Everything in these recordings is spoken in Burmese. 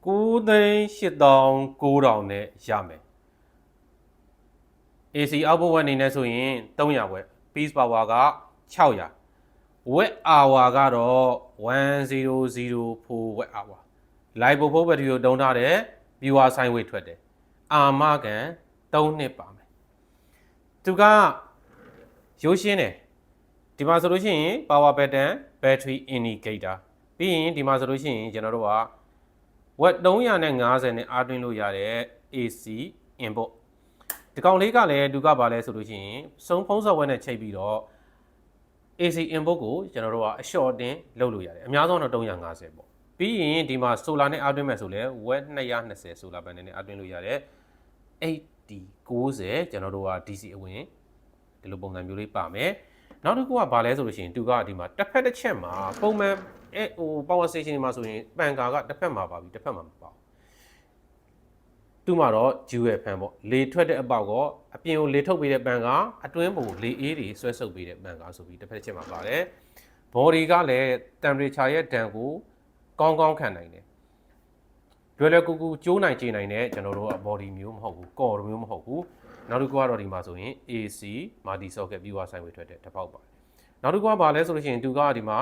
9,890,000 နဲ့ရမယ် AC output အနေနဲ့ဆိုရင်300 watt peak power က600 watt hour ကတော့ 1004 watt hour live ဖို့ battery ကိုတုံးထားတဲ့ viewer sine wave ထွက်တယ်အာမခံ3နှစ်ပါမယ်သူကရိုးရှင်းတယ်ဒီမှာဆိုလို့ရှိရင် power pattern battery indicator ပြီးရင်ဒီမှာဆိုလို့ရှိရင်ကျွန်တော်တို့က watt 350နဲ့အားသွင်းလို့ရတဲ့ AC input ဒီကောင်လေးကလည်းသူကဘာလဲဆိုလို့ရှိရင်စုံဖုံးဆော့ဝဲနဲ့ချိန်ပြီးတော့ AC input ကိုကျွန်တော်တို့ကအရှော့တင်လုပ်လို့ရတယ်အများဆုံးတော့350ပေါ့ပြီးရင်ဒီမှာ solar နဲ့အားသွင်းမယ်ဆိုလဲ watt 220 solar panel နဲ့အားသွင်းလို့ရတယ်8090ကျွန်တော်တို့က DC အဝင်ဒီလိုပုံစံမျိုးလေးပါမယ်နောက်တစ်ခုကဘာလဲဆိုလို့ရှိရင်သူကဒီမှာတစ်ဖက်တစ်ချက်မှာပုံမှန်power station မှာဆိုရင်ပန်ကာကတစ်ဖက်မှာပါပြီတစ်ဖက်မှာမပါဘူးသူ့မှာတော့ dual fan ပေါ့လေထွက်တဲ့အပေါက်ကအပြင်ကိုလေထုတ်ပေးတဲ့ပန်ကာအတွင်းပုံလေအေးတွေဆွဲဆုပ်ပေးတဲ့ပန်ကာဆိုပြီးတစ်ဖက်တစ်ချက်မှာပါတယ် body ကလည်း temperature ရဲ့ဒဏ်ကိုကောင်းကောင်းခံနိုင်တယ်လွယ်လွယ်ကူကူကျိုးနိုင်ခြေနိုင်တဲ့ကျွန်တော်တို့က body မျိုးမဟုတ်ဘူး core မျိုးမဟုတ်ဘူးနောက်တစ်ခုကတော့ဒီမှာဆိုရင် AC multi socket viewer sine wave ထွက်တဲ့တစ်ပေါက်ပါတယ်နောက်တစ်ခုကဘာလဲဆိုလို့ရှိရင်သူကဒီမှာ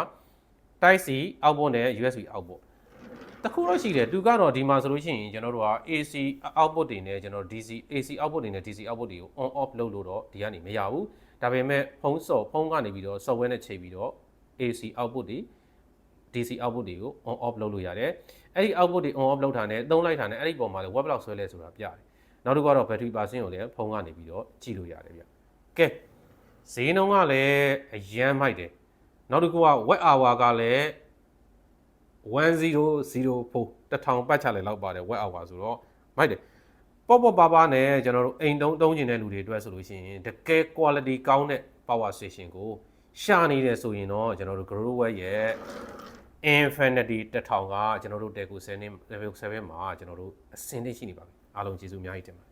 Type C output နဲ့ USB output တခုတော့ရှိတယ်သူကတော့ဒီမှာဆိုလို့ရှိရင်ကျွန်တော်တို့က AC output တွေနဲ့ကျွန်တော် DC AC output တွေနဲ့ DC output တွေကို on off လုပ်လို့တော့ဒီကနေမရဘူးဒါပေမဲ့ဖုန်းကနေပြီးတော့ software နဲ့ချိန်ပြီးတော့ AC output တွေ DC output တွေကို on off လုပ်လို့ရတယ်အဲ့ဒီ output တွေ on off လုပ်တာနဲ့သုံးလိုက်တာနဲ့အဲ့ဒီပုံမှာလေ web လောက်ဆွဲလဲဆိုတာပြတယ်နောက်တစ်ခုကတော့ battery percent ကိုလည်းဖုန်းကနေပြီးတော့ကြည့်လို့ရတယ်ဗျကဲဈေးနှုန်းကလည်းအရန်မိုက်တယ်နောက်တစ်ခုက watt hour ကလည်း1004 1000ပတ်ချလဲလောက်ပါတယ် watt hour ဆိုတော့မိုက်တယ်ပေါ့ပါပါနဲ့ကျွန်တော်တို့အိမ်သုံးကျင်တဲ့လူတွေအတွက်ဆိုလို့ရှိရင်တကယ် quality ကောင်းတဲ့ power station ကိုရှာနေတယ်ဆိုရင်တော့ကျွန်တော်တို့ Growwell ရဲ့ Infinity 1000ကကျွန်တော်တို့ Deco 7 level 7မှာကျွန်တော်တို့အဆင်သင့်ရှိနေပါပြီအားလုံးကျေးဇူးအများကြီးတင်ပါတယ်